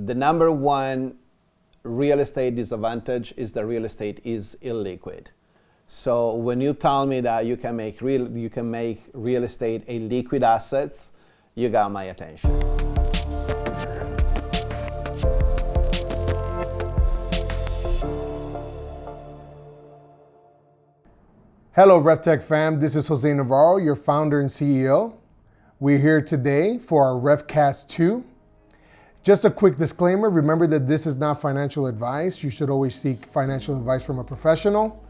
the number one real estate disadvantage is that real estate is illiquid. So when you tell me that you can make real estate a liquid assets, you got my attention. Hello, REFTECH fam. This is Jose Navarro, your founder and CEO. We're here today for our REFCast 2. Just a quick disclaimer. Remember that this is not financial advice. You should always seek financial advice from a professional.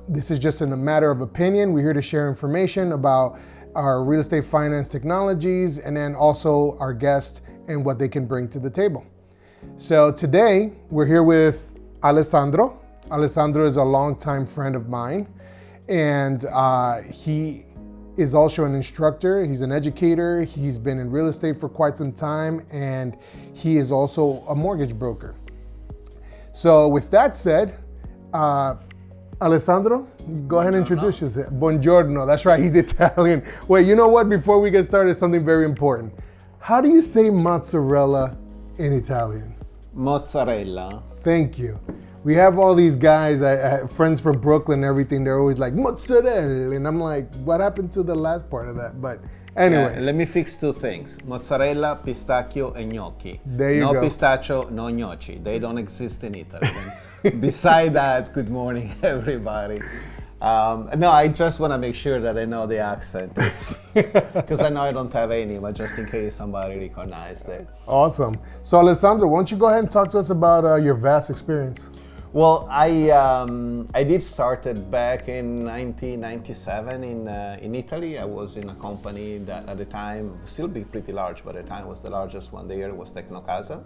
This is just in a matter of opinion. We're here to share information about our real estate finance technologies and then also our guests and what they can bring to the table. So today we're here with Alessandro. Alessandro is a longtime friend of mine, and he is also an instructor. He's an educator. He's been in real estate for quite some time, and he is also a mortgage broker. So with that said, Alessandro, go ahead and introduce yourself. Buongiorno, that's right, he's Italian. Wait, you know what? Before we get started, something very important. How do you say mozzarella in Italian? Mozzarella. Thank you. We have all these guys, friends from Brooklyn and everything, they're always like, mozzarella. And I'm like, what happened to the last part of that? But anyways. Yeah, let me fix two things. Mozzarella, pistachio, and gnocchi. There you go. go. No pistachio, no gnocchi. They don't exist in Italy. Beside that, good morning, everybody. No, I just want to make sure that I know the accent. Because I know I don't have any, but just in case somebody recognized it. Awesome. So Alessandro, why don't you go ahead and talk to us about your vast experience? Well, I did started back in 1997 in Italy. I was in a company that at the time, still pretty large, but at the time was the largest one there, was Tokenomics.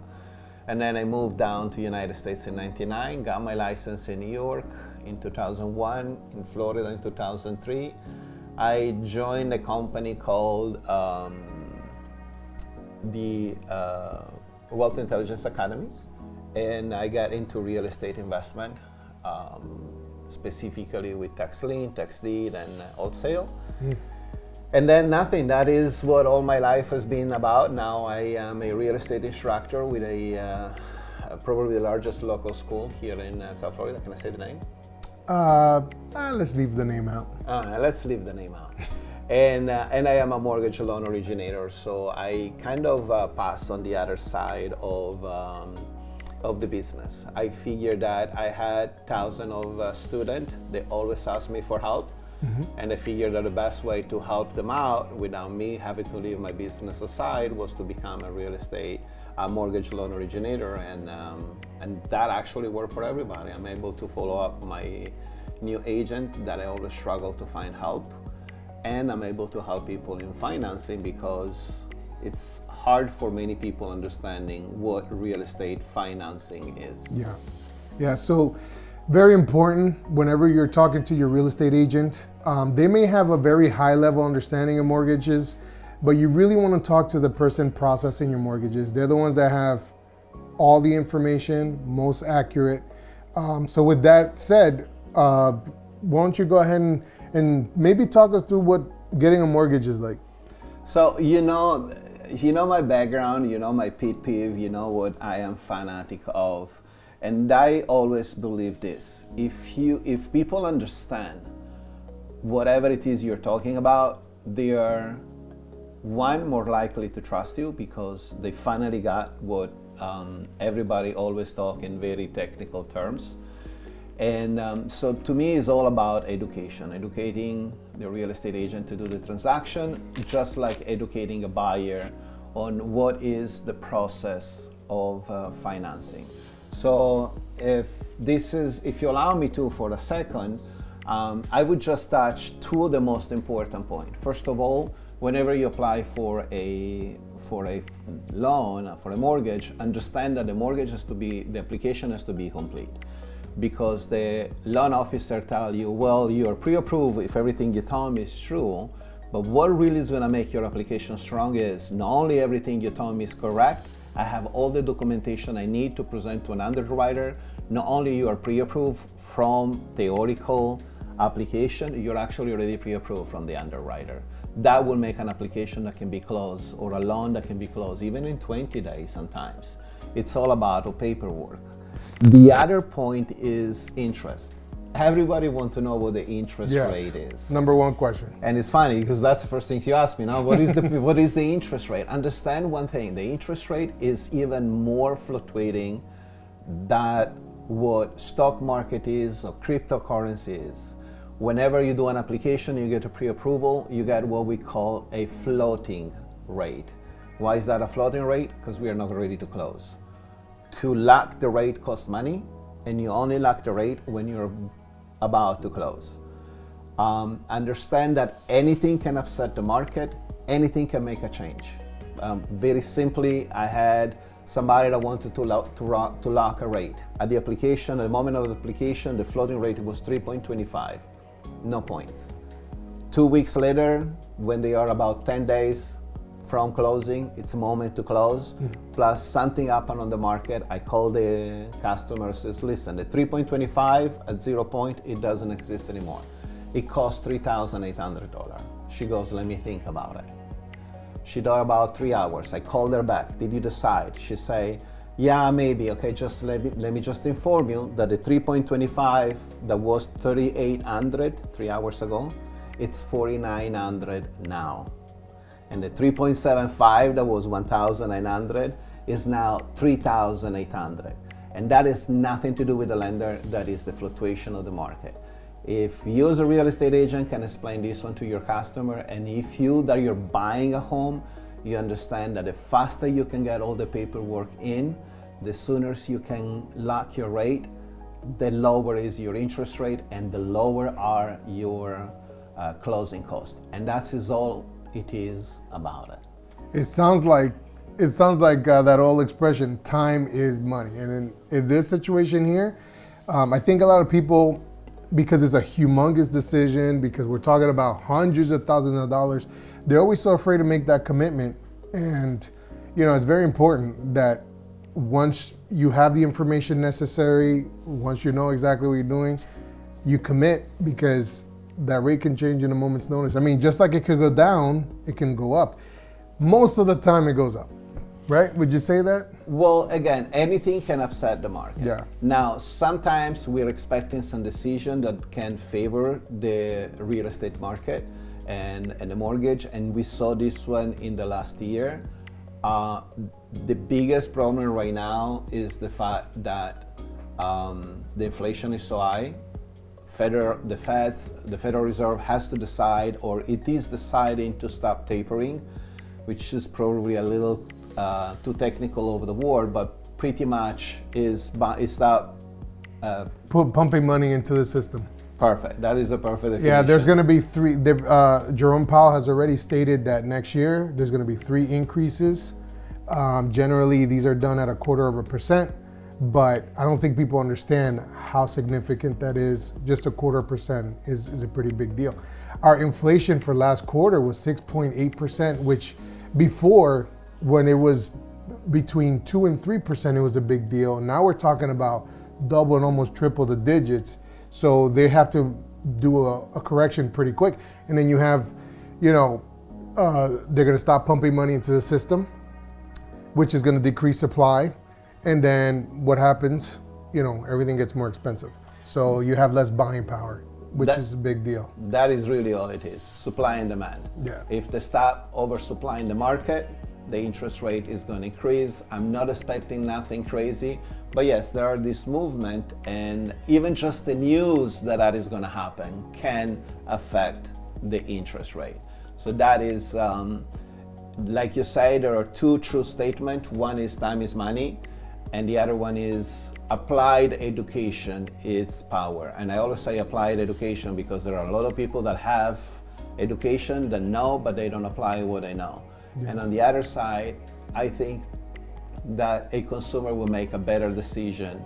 And then I moved down to the United States in 99, got my license in New York in 2001, in Florida in 2003. I joined a company called the Wealth Intelligence Academy. And I got into real estate investment, specifically with tax lien, tax deed, and wholesale. And then nothing. That is what all my life has been about. Now I am a real estate instructor with probably the largest local school here in South Florida. Can I say the name? Let's leave the name out. Let's leave the name out. And I am a mortgage loan originator, so I kind of pass on the other side of the business. I figured that I had thousands of students. They always ask me for help. And I figured that the best way to help them out without me having to leave my business aside was to become a real estate mortgage loan originator. And that actually worked for everybody. I'm able to follow up my new agent that I always struggle to find help. And I'm able to help people in financing because it's hard for many people understanding what real estate financing is. Yeah. So very important whenever you're talking to your real estate agent. They may have a very high level understanding of mortgages, but you really want to talk to the person processing your mortgages. They're the ones that have all the information, most accurate. So with that said, why don't you go ahead and maybe talk us through what getting a mortgage is like? So you know my background, you know my pet peeve, you know what I am fanatic of. And I always believe this, if people understand whatever it is you're talking about, they are more likely to trust you because they finally got what everybody always talk in very technical terms. And so to me it's all about educating the real estate agent to do the transaction, just like educating a buyer on what is the process of financing. So if you allow me to for a second, I would just touch two of the most important points. First of all, whenever you apply for a loan, for a mortgage, understand that the application has to be complete. Because the loan officer tell you, well, you're pre-approved if everything you tell me is true, but what really is gonna make your application strong is not only everything you tell me is correct, I have all the documentation I need to present to an underwriter. Not only you are pre-approved from theoretical application, you're actually already pre-approved from the underwriter. that will make an application that can be closed, or a loan that can be closed even in 20 days sometimes. It's all about paperwork. The other point is interest. Everybody wants to know what the interest rate is. Number one question. And it's funny because that's the first thing you ask me now. What is the interest rate? Understand one thing: the interest rate is even more fluctuating than what stock market is or cryptocurrency is. Whenever you do an application, you get a pre-approval, you get what we call a floating rate. Why is that a floating rate? Because we are not ready to close. To lock the rate costs money, and you only lock the rate when you're about to close. Understand that anything can upset the market, anything can make a change. Very simply, I had somebody that wanted to lock a rate. At the application, at the moment of the application, the floating rate was 3.25, no points. 2 weeks later, when they are about 10 days from closing, it's a moment to close, plus something happened on the market. I call the customer, says, listen, the 3.25 at 0 point, it doesn't exist anymore. It costs $3,800. She goes, let me think about it. She thought about 3 hours. I called her back. Did you decide? She say, yeah, maybe. Okay, just let me just inform you that the 3.25 that was 3,800 3 hours ago, it's 4,900 now. And the 3.75 that was 1,900 is now 3,800. And that is nothing to do with the lender, that is the fluctuation of the market. If you as a real estate agent can explain this one to your customer, and if you're buying a home, you understand that the faster you can get all the paperwork in, the sooner you can lock your rate, the lower is your interest rate and the lower are your closing costs. And that is all it is about it. It sounds like that old expression, time is money. And in this situation here, I think a lot of people, because it's a humongous decision, because we're talking about hundreds of thousands of dollars, they're always so afraid to make that commitment. And, it's very important that once you have the information necessary, once you know exactly what you're doing, you commit, because that rate can change in a moment's notice. I mean, just like it could go down, it can go up. Most of the time it goes up, right? Would you say that? Well, again, anything can upset the market. Yeah. Now, sometimes we're expecting some decision that can favor the real estate market and the mortgage, and we saw this one in the last year. The biggest problem right now is the fact that the inflation is so high. The Federal Reserve has to decide, or it is deciding to stop tapering, which is probably a little too technical over the word, but pretty much is stop pumping money into the system. Perfect. That is a perfect definition. Yeah, there's going to be three. Jerome Powell has already stated that next year there's going to be 3 increases. Generally, these are done at 0.25%. But I don't think people understand how significant that is. Just 0.25% is a pretty big deal. Our inflation for last quarter was 6.8%, which before, when it was between 2 and 3%, it was a big deal. Now we're talking about double and almost triple the digits. So they have to do a correction pretty quick. And then you have, they're going to stop pumping money into the system, which is going to decrease supply. And then what happens? Everything gets more expensive. So you have less buying power, which is a big deal. That is really all it is, supply and demand. Yeah. If they stop oversupplying the market, the interest rate is going to increase. I'm not expecting nothing crazy, but yes, there are this movement, and even just the news that is going to happen can affect the interest rate. So that is, like you say, there are 2 true statements. One is time is money, and the other one is applied education is power. And I always say applied education because there are a lot of people that have education that know, but they don't apply what they know. Yeah. And on the other side, I think that a consumer will make a better decision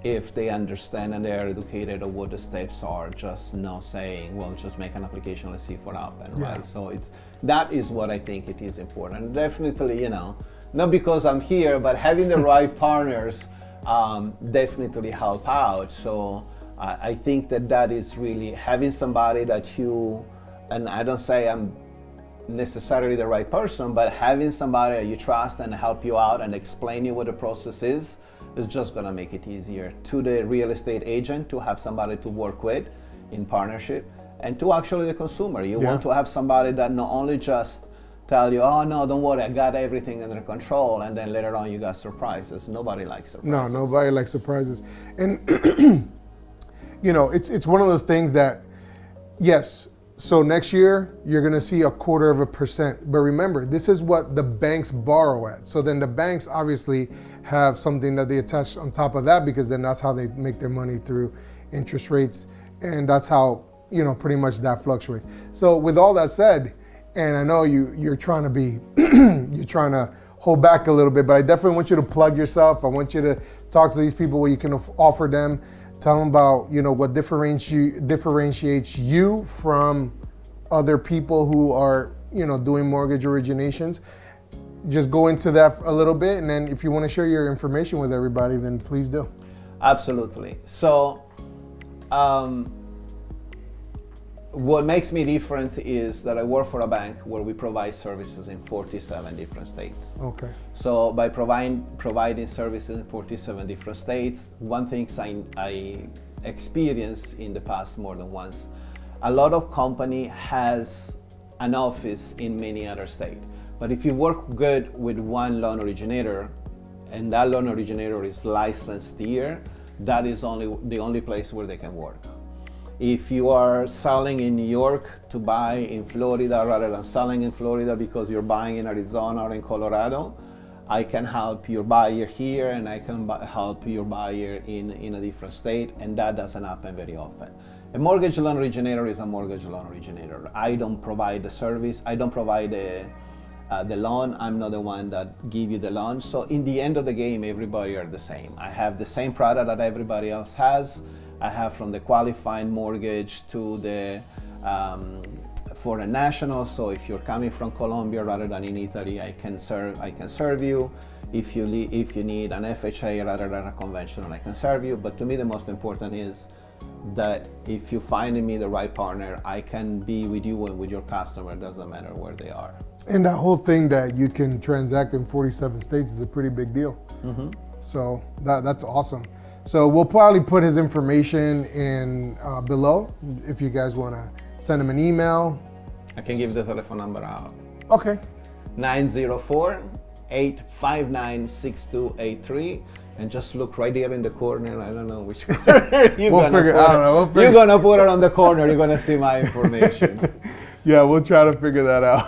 if they understand and they are educated on what the steps are, just not saying, well, just make an application, let's see what happens, yeah. Right? So that is what I think it is important. Definitely, not because I'm here, but having the right partners definitely help out. So I think that is really having somebody that and I don't say I'm necessarily the right person, but having somebody that you trust and help you out and explain you what the process is just going to make it easier to the real estate agent to have somebody to work with in partnership, and to actually the consumer. You want to have somebody that not only just tell you, oh no, don't worry, I got everything under control, and then later on you got surprises. Nobody likes surprises. No, nobody likes surprises. And you know, it's one of those things that, yes, so next year you're going to see 0.25%, but remember, this is what the banks borrow at. So then the banks obviously have something that they attach on top of that, because then that's how they make their money, through interest rates, and that's how, you know, pretty much that fluctuates. So with all that said, and I know you're trying to be, you're trying to hold back a little bit, but I definitely want you to plug yourself. I want you to talk to these people, what you can offer them. Tell them about, you know, what differentiates you from other people who are, you know, doing mortgage originations. Just go into that a little bit, and then if you want to share your information with everybody, then please do. Absolutely. So, what makes me different is that I work for a bank where we provide services in 47 different states. Okay. So by providing services in 47 different states, one thing I experienced in the past more than once, a lot of company has an office in many other states. But if you work good with one loan originator, and that loan originator is licensed here, that is the only place where they can work. If you are selling in New York to buy in Florida rather than selling in Florida because you're buying in Arizona or in Colorado, I can help your buyer here, and I can help your buyer in a different state, and that doesn't happen very often. A mortgage loan originator is a mortgage loan originator. I don't provide the service, I don't provide the loan, I'm not the one that give you the loan. So in the end of the game, everybody are the same. I have the same product that everybody else has. I have from the qualifying mortgage to the foreign national. So if you're coming from Colombia rather than in Italy, I can serve you. If you need an FHA rather than a conventional, I can serve you. But to me, the most important is that if you find in me the right partner, I can be with you and with your customer. It doesn't matter where they are. And that whole thing that you can transact in 47 states is a pretty big deal. Mm-hmm. So that's awesome. So we'll probably put his information in below if you guys want to send him an email. I can give the telephone number out. Okay. 904-859-6283. And just look right there in the corner. I don't know which corner you're We'll figure it. You're going to put it on the corner. You're going to see my information. Yeah, we'll try to figure that out.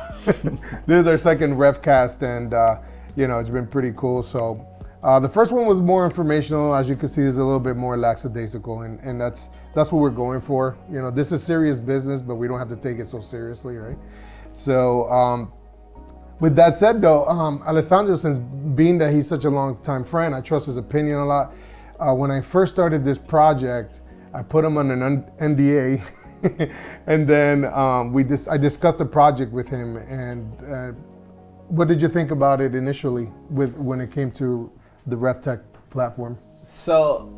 This is our second REFcast, and you know, it's been pretty cool. So the first one was more informational. As you can see, there's a little bit more lackadaisical, and that's what we're going for. You know, this is serious business, but we don't have to take it so seriously, right? So with that said, though, Alessandro, since being that he's such a long-time friend, I trust his opinion a lot. When I first started this project, I put him on an NDA, and then I discussed the project with him. And what did you think about it initially, when it came to the REFTECH platform? So,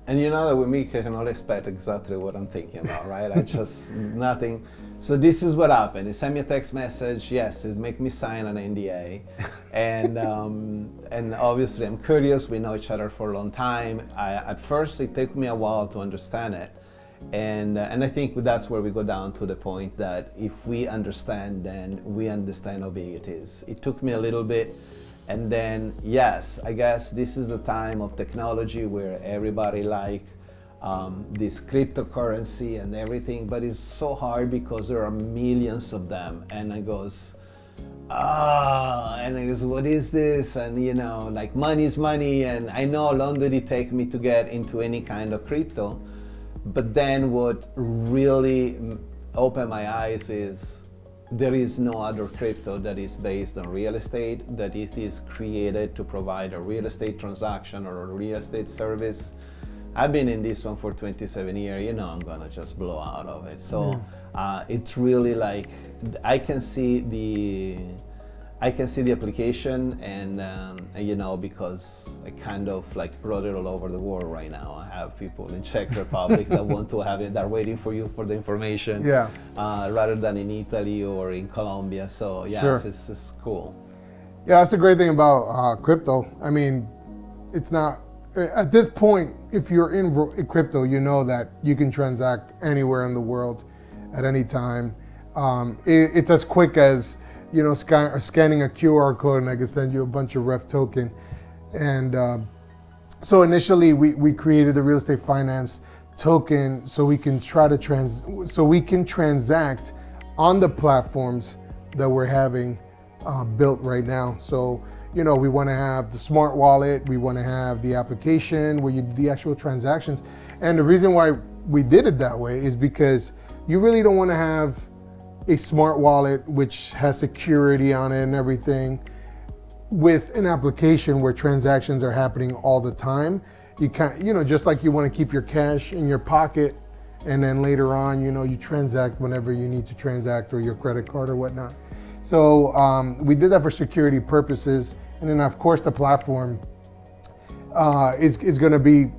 and you know that with me, you cannot expect exactly what I'm thinking about, right? I just nothing. So this is what happened. He sent me a text message. Yes, it made me sign an NDA, and obviously I'm curious. We know each other for a long time. At first, it took me a while to understand it, and I think that's where we go down to the point that if we understand, then we understand how big it is. It took me a little bit. And then, yes, I guess this is a time of technology where everybody this cryptocurrency and everything, but it's so hard because there are millions of them. And it goes, and it goes, what is this? And you know, like money is money. And I know how long did it take me to get into any kind of crypto. But then what really opened my eyes is there is no other crypto that is based on real estate, that it is created to provide a real estate transaction or a real estate service. I've been in this one for 27 years, you know, I'm gonna just blow out of it. So it's really like, I can see I can see the application, and because I kind of like brought it all over the world right now. I have people in Czech Republic that want to have it. They're waiting for you for the information. Yeah. Rather than in Italy or in Colombia. So yeah, Sure. it's cool. Yeah, that's the great thing about crypto. I mean, it's not, at this point, if you're in crypto, you know that you can transact anywhere in the world at any time. It's as quick as, scanning a QR code, and I can send you a bunch of REF token. And so initially we created the real estate finance token so we can transact on the platforms that we're having built right now. So, we want to have the smart wallet, we want to have the application where you do the actual transactions. And the reason why we did it that way is because you really don't want to have a smart wallet which has security on it and everything with an application where transactions are happening all the time. You can't, just like you want to keep your cash in your pocket, and then later on, you transact whenever you need to transact, or your credit card or whatnot. So we did that for security purposes. And then of course the platform is going to be,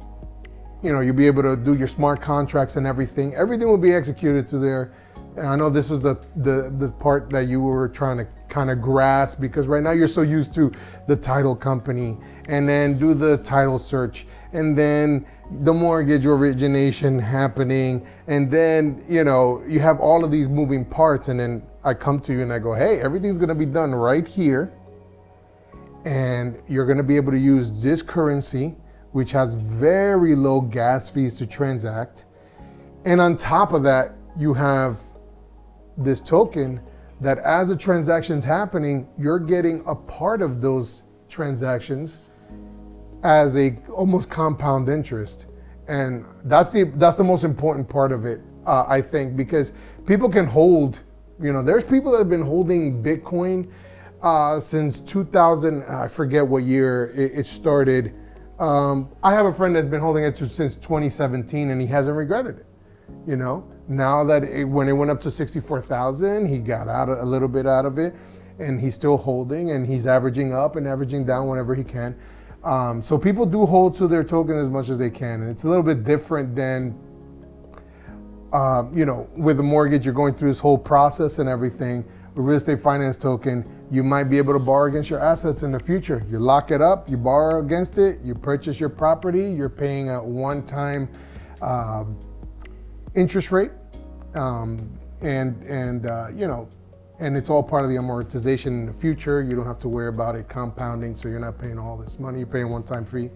you'll be able to do your smart contracts and everything. Everything will be executed through there. And I know this was the part that you were trying to kind of grasp, because right now you're so used to the title company, and then do the title search, and then the mortgage origination happening, and then you have all of these moving parts, and then I come to you and I go, hey, everything's going to be done right here, and you're going to be able to use this currency, which has very low gas fees to transact, and on top of that you have this token that as the transaction's happening, you're getting a part of those transactions as a almost compound interest. And that's the most important part of it, I think, because people can hold, there's people that have been holding Bitcoin since 2000, I forget what year it started. I have a friend that's been holding it since 2017, and he hasn't regretted it. Now that when it went up to 64,000, he got a little bit out of it, and he's still holding, and he's averaging up and averaging down whenever he can. So people do hold to their token as much as they can, and it's a little bit different than, with a mortgage, you're going through this whole process and everything. With real estate finance token, you might be able to borrow against your assets in the future. You lock it up, you borrow against it, you purchase your property, you're paying a one-time interest rate, and it's all part of the amortization in the future. You don't have to worry about it compounding, so you're not paying all this money, you're paying one-time fee.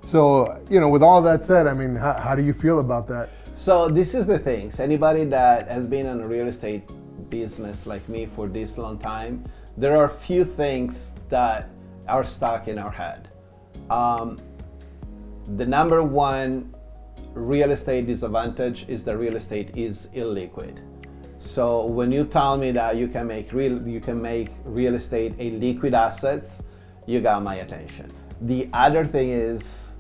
So, with all that said, I mean, how do you feel about that? So this is the things. Anybody that has been in a real estate business like me for this long time, there are a few things that are stuck in our head. The number one real estate disadvantage is that real estate is illiquid. So when you tell me that you can make real estate a liquid assets, you got my attention. The other thing is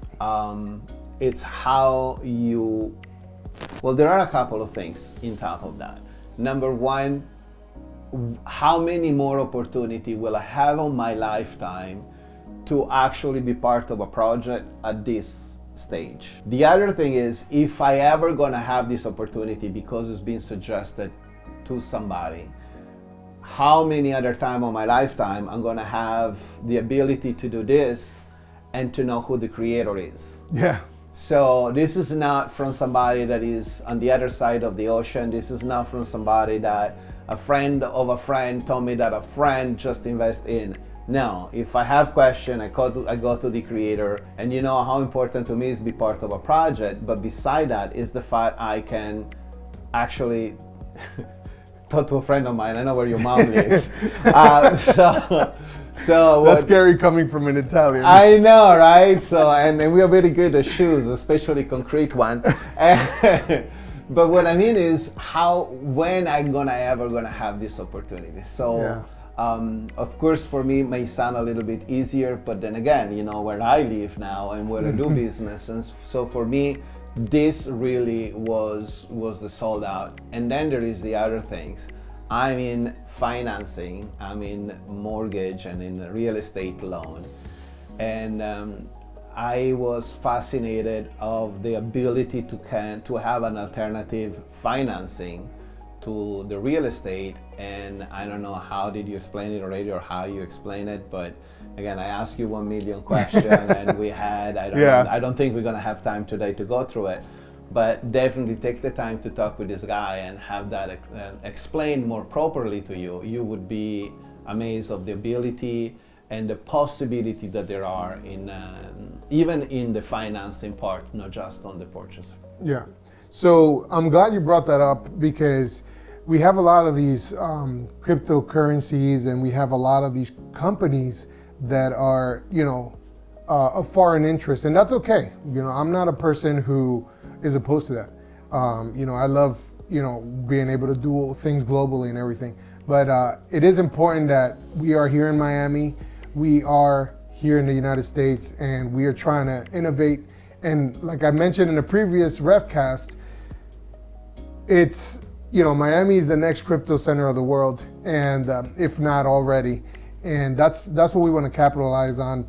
it's how you, well, there are a couple of things in top of that. Number one, how many more opportunity will I have on my lifetime to actually be part of a project at this stage? The other thing is, if I ever gonna have this opportunity because it's been suggested to somebody, how many other time on my lifetime I'm gonna have the ability to do this and to know who the creator is? Yeah. So this is not from somebody that is on the other side of the ocean. This is not from somebody that a friend of a friend told me that a friend just invest in. No, if I have question, I go to the creator, and how important to me is be part of a project. But beside that is the fact I can actually talk to a friend of mine. I know where your mom lives. So that's scary coming from an Italian. I know, right? So and we are very good at shoes, especially concrete one. But what I mean is when I'm ever gonna have this opportunity. So. Yeah. Of course, for me, it may sound a little bit easier, but then again, where I live now and where I do business, and so for me, this really was the sold out. And then there is the other things. I'm in financing, I'm in mortgage and in real estate loan. And I was fascinated of the ability to have an alternative financing to the real estate. And I don't know, how did you explain it already or how you explain it, but again, I asked you 1 million questions and we had, I don't think we're gonna have time today to go through it, but definitely take the time to talk with this guy and have that explained more properly to you. You would be amazed of the ability and the possibility that there are in even in the financing part, not just on the purchase. Yeah. So I'm glad you brought that up, because we have a lot of these cryptocurrencies and we have a lot of these companies that are, of foreign interest, and that's okay. I'm not a person who is opposed to that. I love, being able to do things globally and everything. But it is important that we are here in Miami, we are here in the United States, and we are trying to innovate. And like I mentioned in the previous REFTECH, it's, Miami is the next crypto center of the world, and if not already. And that's what we want to capitalize on.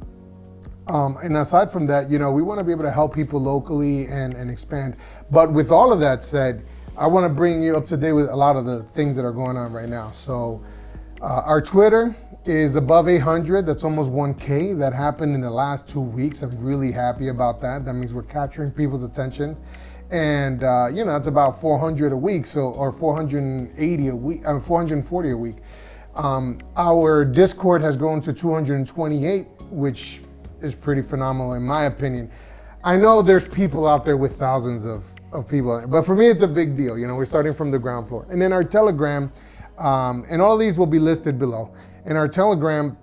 And aside from that, we want to be able to help people locally and expand. But with all of that said, I want to bring you up to date with a lot of the things that are going on right now. So our Twitter is above 800. That's almost 1K. That happened in the last 2 weeks. I'm really happy about that. That means we're capturing people's attention. And it's about 400 a week, or 480 a week, 440 a week. Our Discord has grown to 228, which is pretty phenomenal in my opinion. I know there's people out there with thousands of people, but for me it's a big deal. We're starting from the ground floor. And then our Telegram, and all of these will be listed below. And our Telegram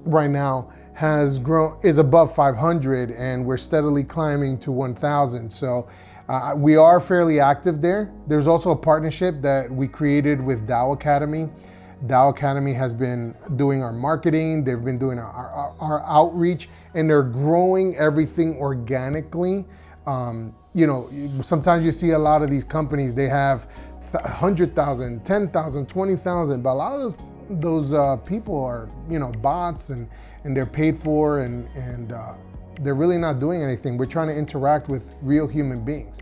right now is above 500, and we're steadily climbing to 1,000. So we are fairly active there. There's also a partnership that we created with Dow Academy. Dow Academy has been doing our marketing, they've been doing our outreach, and they're growing everything organically. Sometimes you see a lot of these companies, they have 100,000, 10,000, 20,000, but a lot of those people are, bots, and they're paid for, and they're really not doing anything. We're trying to interact with real human beings.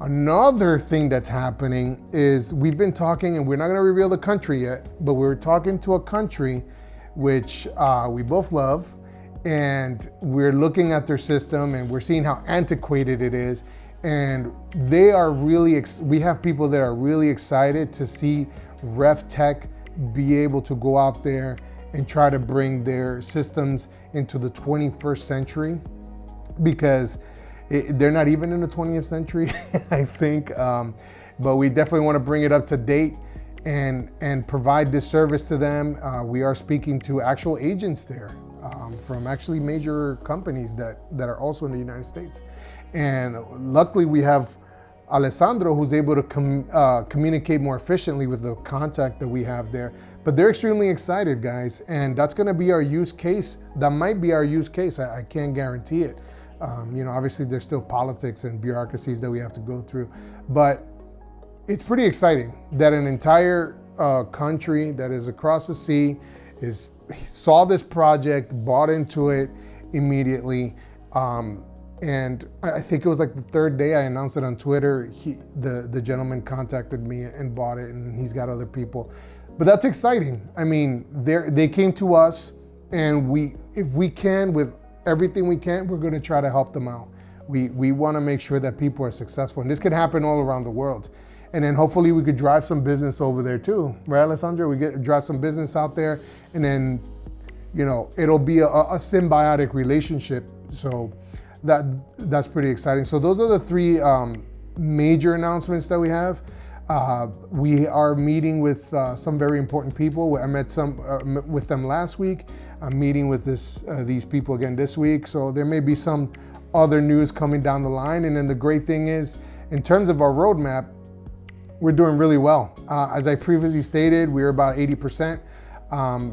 Another thing that's happening is we've been talking, and we're not going to reveal the country yet, but we're talking to a country which we both love, and we're looking at their system and we're seeing how antiquated it is. And they are really, we have people that are really excited to see REFTECH be able to go out there and try to bring their systems into the 21st century, because they're not even in the 20th century, I think. But we definitely want to bring it up to date and provide this service to them. We are speaking to actual agents there from actually major companies that are also in the United States. And luckily we have Alessandro, who's able to communicate more efficiently with the contact that we have there. But they're extremely excited, guys, and that's going to be our use case. That might be our use case. I can't guarantee it. Obviously there's still politics and bureaucracies that we have to go through, but it's pretty exciting that an entire country that is across the sea saw this project, bought into it immediately. And I think it was like the third day I announced it on Twitter. The gentleman contacted me and bought it, and he's got other people. But that's exciting. I mean, they came to us, and if we can, with everything we can, we're going to try to help them out. We want to make sure that people are successful, and this could happen all around the world. And then hopefully we could drive some business over there too, right, Alessandro? Drive some business out there, and then it'll be a symbiotic relationship. So that's pretty exciting. So those are the three major announcements that we have. We are meeting with some very important people. I met with them last week. I'm meeting with these people again this week. So there may be some other news coming down the line. And then the great thing is, in terms of our roadmap, we're doing really well. As I previously stated, we're about 80%.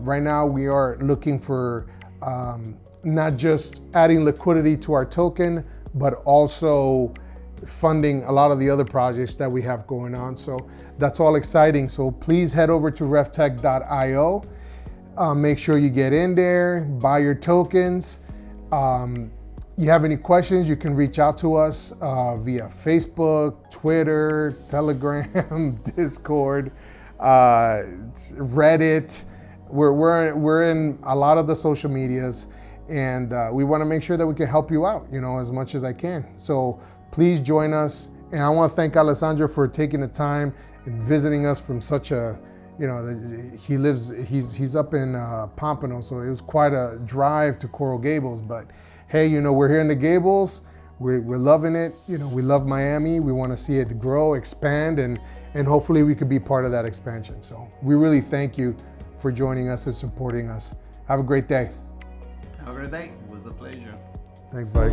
Right now, we are looking for not just adding liquidity to our token, but also funding a lot of the other projects that we have going on. So that's all exciting. So please head over to reftech.io. Make sure you get in there, buy your tokens. You have any questions, you can reach out to us via Facebook, Twitter, Telegram, Discord, Reddit. We're in a lot of the social medias, and we want to make sure that we can help you out, as much as I can. So please join us. And I want to thank Alessandro for taking the time and visiting us from such a, he's up in Pompano, so it was quite a drive to Coral Gables. But hey, we're here in the Gables. We're loving it. We love Miami. We want to see it grow, expand, and hopefully we could be part of that expansion. So we really thank you for joining us and supporting us. Have a great day. Have a great day. It was a pleasure. Thanks, buddy.